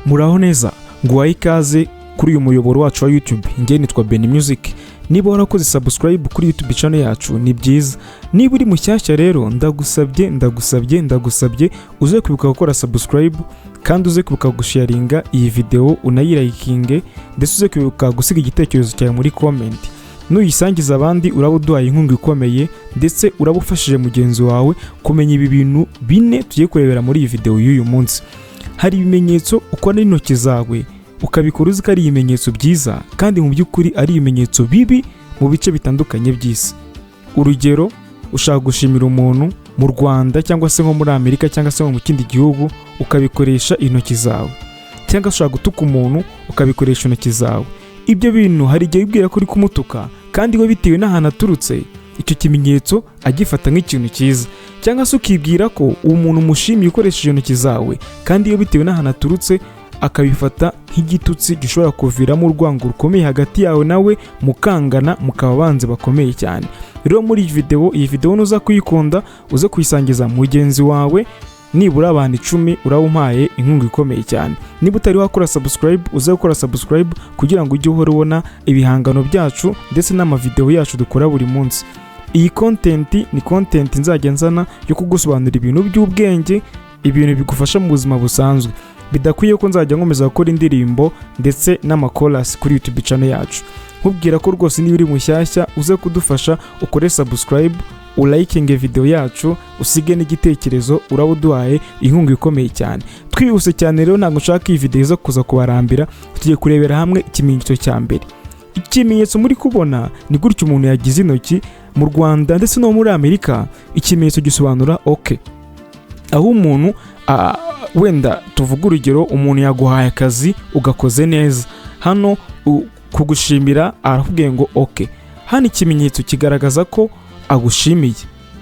Muraho neza, nguhaye ikaze kuri uyu muyoboro wacu wa YouTube. Njye nitwa Music. Niba warakoze subscribe kuri YouTube channel yacu ni byiza. Niba uri mushyashya rero ndagusabye uze kwibuka gukora subscribe kandi uze kwibuka gusharinga iyi video unayirayikinge ndetse uze kwibuka gusiga igitekerezo cyawe muri comment. Nuyisangiza abandi uraba uduhaye inkunga ikomeye ndetse uraba ufashije mugenzi wawe kumenya ibi bintu bine tugiye kurebera muri iyi video y'uyu munsi. Hari ibimenyetso ukora n'intoki zawe ukabikora uzi ko ari ibimenyetso byiza kandi mu by'ukuri ari ibimenyetso bibi mu bice bitandukanye by'isi. Urugero, ushaka gushimira umuntu mu Rwanda cyangwa se nko muri Amerika cyangwa se mu kindi gihugu ukabikoresha intoki zawe, cyangwa ushaka gutuka umuntu ukabikoresha intoki zawe. Ibyo bintu hari igihe wibwira ko uri kumutuka kandi we bitewe n'ahantu aturutse icyo kimenyetso agifata nk'ikintu cyiza, cyangwa se ukibwira ko uwo muntu umushimiye ukoresheje intoki zawe kandi iyo bitewe n'ahantu aturutse akabifata nk'igitutsi gishobora kuviramo urwango rukomeye hagati yawe nawe, mukangana mukaba banze bakomeye cyane. Rero muri iyi video nuza kuyikunda uze kuyisangiza mugenzi wawe, nibura abantu 10 urawumpaye inkunga ikomeye cyane. Niba utari wakora subscribe uze gukora subscribe kugira ngo ujye uhora ubona ibihangano byacu ndetse n'amavideo yacu dukora buri munsi. Iyi content ni content nzajya nzana yo kugusobanurira ibintu by'ubwenge, ibintu bigufasha mu buzima busanzwe. Bidakwiye ko nzajya nkomeza gukora indirimbo ndetse n'amakorasi kuri YouTube channel yacu. Nkubwira ko rwose niba uri mushyashya uze kudufasha ukore subscribe, ulayikinge video yacu, usige n'igitekerezo, uraba uduhaye inkunga ikomeye cyane. Twihuse cyane rero ntabwo nshaka iyi video iza kuza kubarambira, tugiye kurebera hamwe ikimenyetso cya mbere. Ikimenyetso muri kubona ni gutyo umuntu yagize intoki mu Rwanda ndetse no muri Amerika. Ikimenyetso gisobanura okay. Aho umuntu wenda tuvuga urugero, umuntu yaguhaye akazi ugakoze neza, hano kugushimira arakubwiye ngo okay. Hano ikimenyetso kigaragaza ko agushimiye.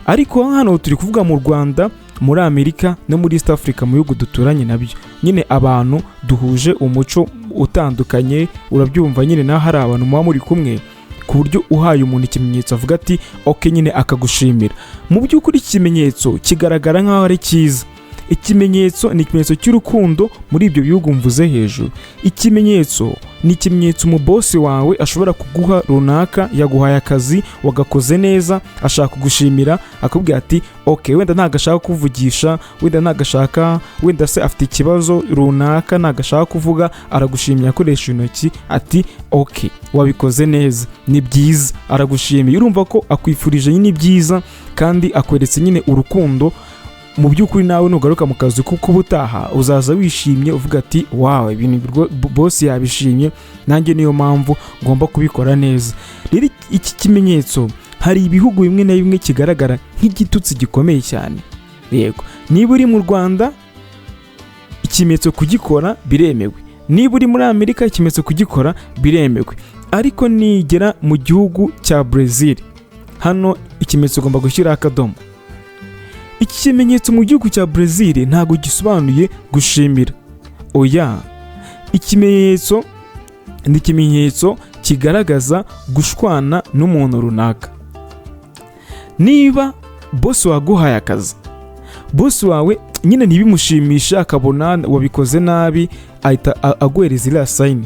Ariko hano turi kuvuga mu Rwanda, muri Amerika no muri East Africa, mu bihugu duturanye nabyo. Nyine abantu duhuje umuco utandukanye, urabyumva nyine naho hari abantu muba muri kumwe ku buryo uhaye umuntu ikimenyetso avuga ati okay nyine akagushimira. Mu by'ukuri ikimenyetso kigaragara nk'aho ari cyiza. Ikimenyetso ni ikimenyetso cy'urukundo muri ibyo bihugu mvuze hejuru. Ikimenyetso ni ikimenyetso mu boss wawe ashobora kuguha runaka, yaguhaye akazi wagakoze neza, ashaka kugushimira akubwira ati okay, wenda ntagashaka kuvugisha, wenda ntagashaka, wenda se afite ikibazo runaka ntagashaka kuvuga, aragushimira akoresha intoki ati okay wabikoze neza, ni byiza, aragushimiye. Urumva ko akwifurije nyine byiza kandi akweretse nyine urukundo. Mu by'ukuri nawe nugaruka mu kazi kuko ubutaha uzaza wishimye uvuga ati wow, ibintu boss yabishimye, nanjye niyo mpamvu ngomba kubikora neza. Rero iki kimenyetso hari ibihugu bimwe na bimwe kigaragara nk'igitutsi gikomeye cyane. Yego, niba uri mu Rwanda ikimenyetso kugikora biremewe, niba uri muri Amerika ikimenyetso kugikora biremewe, ariko nigera mu gihugu cya Brazil, hano ikimenyetso ugomba gushyira akadomo. Iki kimenyetso mu gihugu cya Brazil ntago gisobanuye gushimira. Oya, ikimenyetso ni ikimenyetso kigaragaza gushwana n'umuntu runaka. Niba boss waguhaye akazi, boss wawe nyine ntibimushimisha akabona wabikoze nabi, ahita aguhereza iriya sign.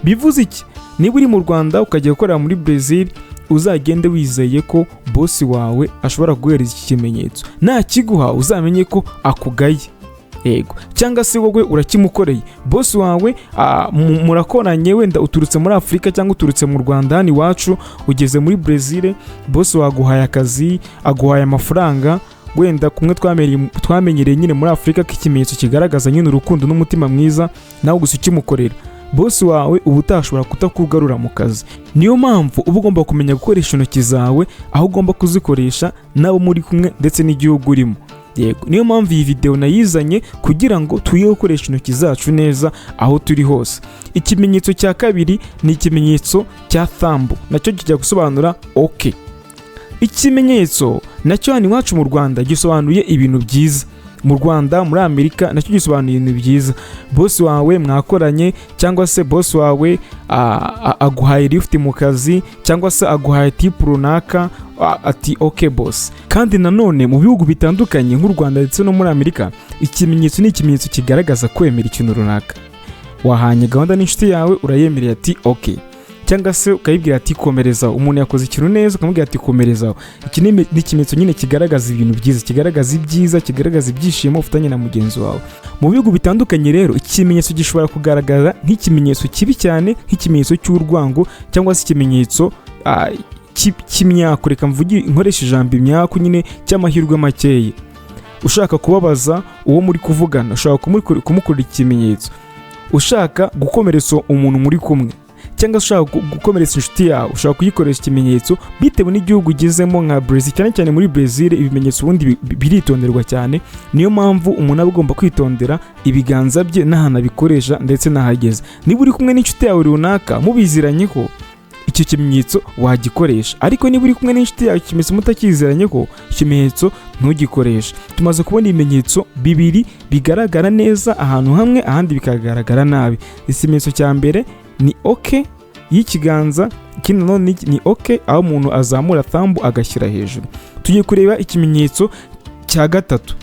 Bivuze iki? Niba uri mu Rwanda ukajya gukorera muri Brazil, uzagende wizeye ko boss wawe ashobora guhereza iki kimenyetso. Nta kiguha uzamenye ko akugaye. Yego, cyangwa se wowe urakimukoreye. Boss wawe murakoranye, wenda uturutse muri Afrika cyangwa uturutse mu Rwanda hano iwacu, ugeze muri Brazil, boss waguhaye akazi, aguhaye amafaranga, wenda kumwe twamenyereye nyine muri Afrika ko ikimenyetso kigaragaza nyine urukundo n'umutima mwiza, nawe gusa ukimukorera. Boss wawe ubu utashobora kutakugarura mu kazi. Niyo mpamvu uba ugomba kumenya gukoresha intoki zawe aho ugomba kuzikoresha nabo muri kumwe ndetse n'igihugu urimo. Yego, niyo mpamvu iyi video nayizanye kugira ngo tuyiye gukoresha intoki zacu neza aho turi hose. Ikimenyetso cya kabiri ni ikimenyetso cya thumb, nacyo kijya gusobanura okay. Ikimenyetso nacyo hano iwacu mu Rwanda gisobanuye ibintu byiza. Mu Rwanda, muri Amerika nacyo gisobanuye ibintu byiza. Boss wawe mwakoranye, cyangwa se boss wawe aguhaye lift mu kazi, cyangwa se aguhaye tip runaka ati okay boss. Kandi nanone mu bihugu bitandukanye nk'u Rwanda ndetse no muri Amerika, ikimenyetso ni ikimenyetso kigaragaza kwemera ikintu runaka. wahanye gahunda n'inshuti yawe urayemereye ati okay, cyangwa se ukayibwira ati komerezaho. Umuntu yakoze ikintu neza ukamubwira ati komerezaho. Iki ni ikimenyetso nyine kigaragaza ibintu byiza, kigaragaza ibyiza, kigaragaza ibyishimo ufitanye na mugenzi wawe. Mu bihugu bitandukanye rero ikimenyetso gishobora kugaragara nk'ikimenyetso kibi cyane, nk'ikimenyetso cy'urwango cyangwa se ikimenyetso cy'imyaku. Reka mvuge nkoresha ijambo imyaku nyine cy'amahirwe makeya. Ushaka kubabaza uwo muri kuvugana, ushaka kumukorera ikimenyetso. Ushaka gukomeretsa umuntu muri kumwe, cyangwa ushaka gukomeretsa inshuti yawe, ushaka kuyikoresha ikimenyetso bitewe n'igihugu ugezemo nka Brazil. Cyane cyane muri Brazil ibimenyetso ubundi biritonderwa cyane, niyo mpamvu umuntu aba agomba kwitondera ibiganza bye n'ahantu abikoresha ndetse n'ahageze. Niba uri kumwe n'inshuti yawe runaka mubiziranyeho, icyo kimenyetso wagikoresha, ariko niba uri kumwe n'inshuti yawe ikimenyetso mutakiziranyeho, ikimenyetso ntugikoresha. Tumaze kubona ibimenyetso bibiri bigaragara neza ahantu hamwe, ahandi bikagaragara nabi. Ikimenyetso cya mbere ni OK y'ikiganza, ikindi nanone ni OK aho umuntu azamura thumb agashyira hejuru. Tugiye kureba ikimenyetso cya gatatu.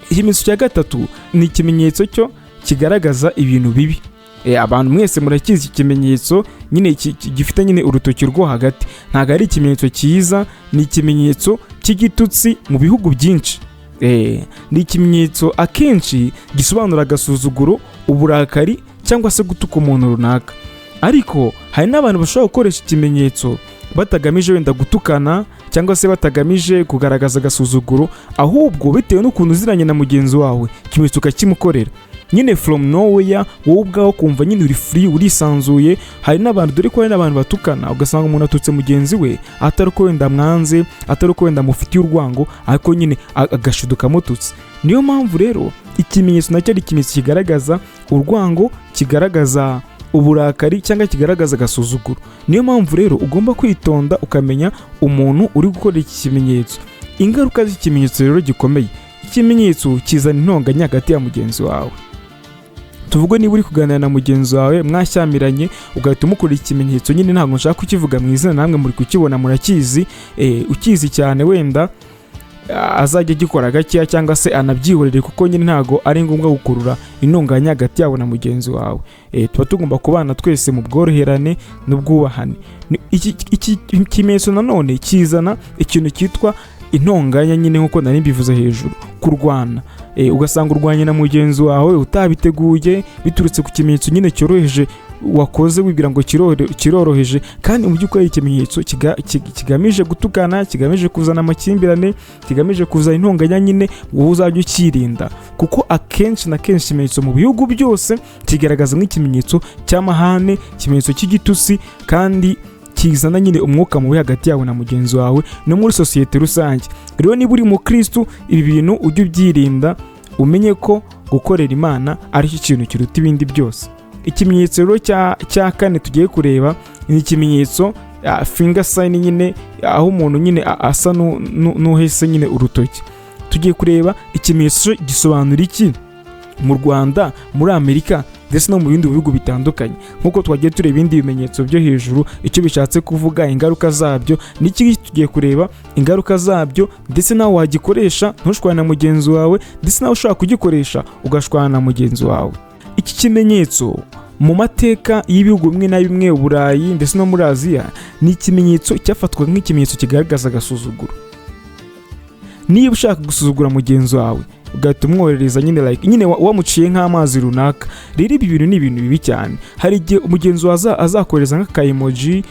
Ikimenyetso cya gatatu ni ikimenyetso cyo kigaragaza ibintu bibi. Abantu mwese murakizi ikimenyetso nyine gifite nyine urutoki rwo hagati. Ntago ari ikimenyetso cyiza, ni ikimenyetso cy'igitutsi mu bihugu byinshi. Ni ikimenyetso akenshi gisobanura agasuzuguro, uburakari cyangwa se gutuka umuntu runaka. Ariko hari n'abantu bashobora gukoresha ikimenyetso batagamije wenda gutukana cyangwa se batagamije kugaragaza agasuzuguro, ahubwo bitewe n'ukuntu uziranye na mugenzi wawe ikimenyetso ukakimukorera. Nyine from nowhere wowe ubwaho kumva nyine uri free, urisanzuye. Hari n'abantu, dore ko hari n'abantu batukana ugasanga umuntu atutse mugenzi we atari uko wenda mwanze, atari uko wenda mufitiye urwango, ariko nyine agashiduka mututse. Niyo mpamvu rero ikimenyetso nacyo ari ikimenyetso kigaragaza urwango, kigaragaza uburakari cyangwa kigaragaza agasuzuguro. Niyo mpamvu rero ugomba kwitonda ukamenya umuntu uri gukora iki kimenyetso. Ingaruka z'ikimenyetso rero gikomeye, ikimenyetso kizana intonganya hagati ya mugenzi wawe. Tuvuge niba uri kuganira na mugenzi wawe mwashyamiranye ugahita umukora ikimenyetso, nyine ntabwo nshaka kukivuga mu izina, namwe muri kukibona murakizi, ukizi cyane wenda azajya gikora gakeya cyangwa se anabyihorere, kuko nyine ntago ari ngombwa gukurura intonganya hagati yawe na mugenzi wawe. Tuba tugomba kubana twese mu bworoherane n'ubwubahane. Iki kimenyetso nanone kizana ikintu cyitwa intonganya, nyine nkuko nari mbivuze hejuru, kurwana. Ugasanga urwanye na mugenzi wawe utabiteguye biturutse ku kimenyetso nyine cyoroheje wakoze, wibwira ngo kiroroheje, kandi mu by'ukuri ikimenyetso kigamije gutukana, kigamije kuzana amakimbirane, kigamije kuzana intonganya. Nyine wowe uzajya ukirinda, kuko akenshi na kenshi ikimenyetso mu bihugu byose kigaragaza nk'ikimenyetso cy'amahane, ikimenyetso cy'igitusi, kandi kizana nyine umwuka mubi hagati yawe na mugenzi wawe no muri sosiyete rusange. Rero niba uri mu Kristo, ibi bintu ujye ubyirinda, umenye ko gukorera Imana ari cyo kintu kiruta ibindi byose. Ikimenyetso rero cya kane tugiye kureba ni ikimenyetso finger sign, nyine aho umuntu nyine asa n'uhese nyine urutoki. Tugiye kureba ikimenyetso gisobanura iki mu Rwanda, muri Amerika ndetse no mu bindi bihugu bitandukanye. Nkuko twagiye tureba ibindi bimenyetso byo hejuru icyo bishatse kuvuga, ingaruka zabyo, n'iki tugiye kureba ingaruka zabyo, ndetse nawe wagikoresha ntushwane na mugenzi wawe, ndetse nawe ushaka kugikoresha ugashwana na mugenzi wawe. Iki kimenyetso mu mateka y'ibihugu bimwe na bimwe, Burayi ndetse no muri Aziya, ni ikimenyetso cyafatwa nk'ikimenyetso kigaragaza agasuzuguro. Niba ushaka gusuzugura mugenzi wawe ugahita umwoherereza nyine wamuciye nk'amazi runaka, rero ibi bintu ni ibintu bibi cyane. Hari igihe umugenzi wawe azakohereza nk'aka emoji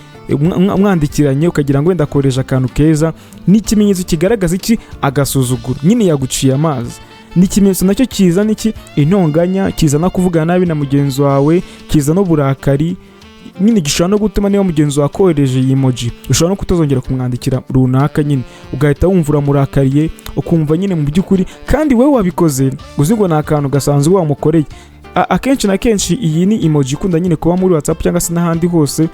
mwandikiranye, ukagira ngo wenda akoresha akantu keza, ni ikimenyetso kigaragaza iki? Agasuzuguro, nyine yaguciye amazi. Ni ikimenyetso nacyo kizana iki? Intonganya, kizana kuvugana nabi na mugenzi wawe, kizana uburakari. Nyine gishobora no gutuma niba mugenzi wawe akohereje iyi emoji ushobora no kutazongera kumwandikira runaka, nyine ugahita wumva uramurakariye, ukumva nyine mu by'ukuri kandi wowe wabikoze uzi ngo ni akantu gasanzwe wamukoreye. Akenshi na kenshi iyi ni emoji ikunda nyine kuba muri WhatsApp cyangwa se n'ahandi hose,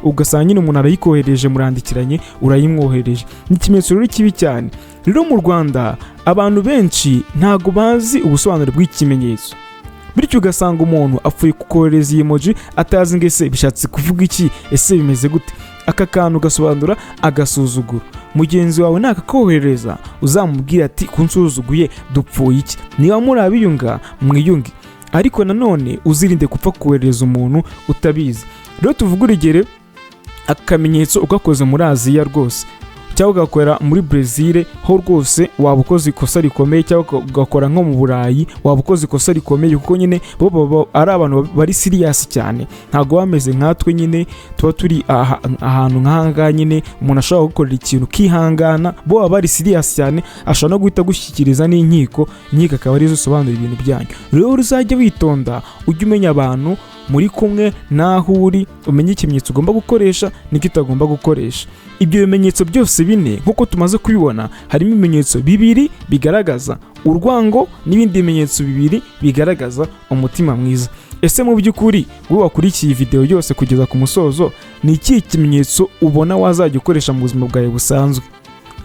ugasanga nyine umuntu arayikohereje, murandikiranye, urayimwohereje. Ni ikimenyetso rero kibi cyane. Rero mu Rwanda abantu benshi ntago bazi ubusobanuro bw'ikimenyetso, bityo ugasanga umuntu apfuye kukohereza iyi emoji atazi ngo ese bishatse kuvuga iki, ese bimeze gute. Aka kantu gasobanura agasuzuguro. Mugenzi wawe nakakohereza uzamubwira ati kunsuzuguye dupfuye iki. Niba muri abiyunga mwiyunge, ariko nanone uzirinde gupfa kohereza umuntu utabizi. Rero tuvuga urugero akamenyetso ugakoze muri Aziya rwose, cyangwa ugakorera muri Brazil ho rwose waba ukoze ikosa rikomeye, cyangwa ugakora nko mu Burayi waba ukoze ikosa rikomeye, kuko nyine bo ari abantu bari serious cyane, ntago bameze nkatwe nyine tuba turi ahantu nk'ahangaha nyine umuntu ashobora gukorera ikintu kihangana, bo baba bari serious cyane, ashobora no guhita gushyikiriza n'inkiko akaba arizo sobanura ibintu byanyu. Rero uzajya witonda, ujye umenya abantu muri kumwe naho uri, umenye ikimenyetso ugomba gukoresha n'icyo utagomba gukoresha. Ibyo bimenyetso byose bine nk'uko tumaze kubibona, harimo ibimenyetso bibiri bigaragaza urwango n'ibindi bimenyetso bibiri bigaragaza umutima mwiza. Ese mu by'ukuri wowe wakurikiye video yose kugeza ku musozo, ni iki kimenyetso ubona wazajya ukoresha mu buzima bwawe busanzwe?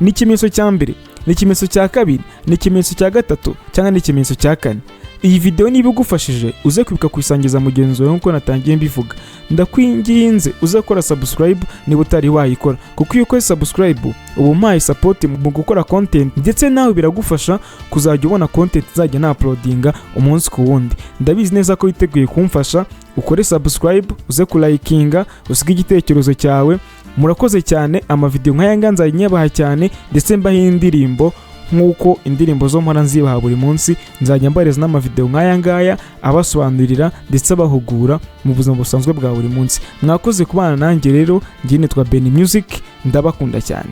Ni ikimenyetso cya mbere, ni ikimenyetso cya kabiri, ni ikimenyetso cya gatatu, cyangwa ni ikimenyetso cya kane? Iyi video niba igufashije uze kwibuka kuyisangiza mugenzi wawe nk'uko natangiye mbivuga. Ndakwinginze uze gukora subscribe niba utari wayikora, kuko iyo ukoze subscribe uba umpaye support mu gukora content, ndetse nawe biragufasha kuzajya ubona content zajya na uploadinga umunsi ku wundi. Ndabizi neza ko witeguye kumfasha, ukore subscribe, uze kulikinga, usige igitekerezo cyawe. Murakoze cyane. Amavideo nk'aya nganza nyabaha cyane, ndetse mbaho indirimbo nk'uko indirimbo zo mpora nzibaha buri munsi. Nzajya mbareza n'amavideo nk'aya ngaya abasobanurira ndetse abahugura mu buzima busanzwe bwa buri munsi. Mwakoze kubana nanjye rero, njye nitwa Beni Music, ndabakunda cyane.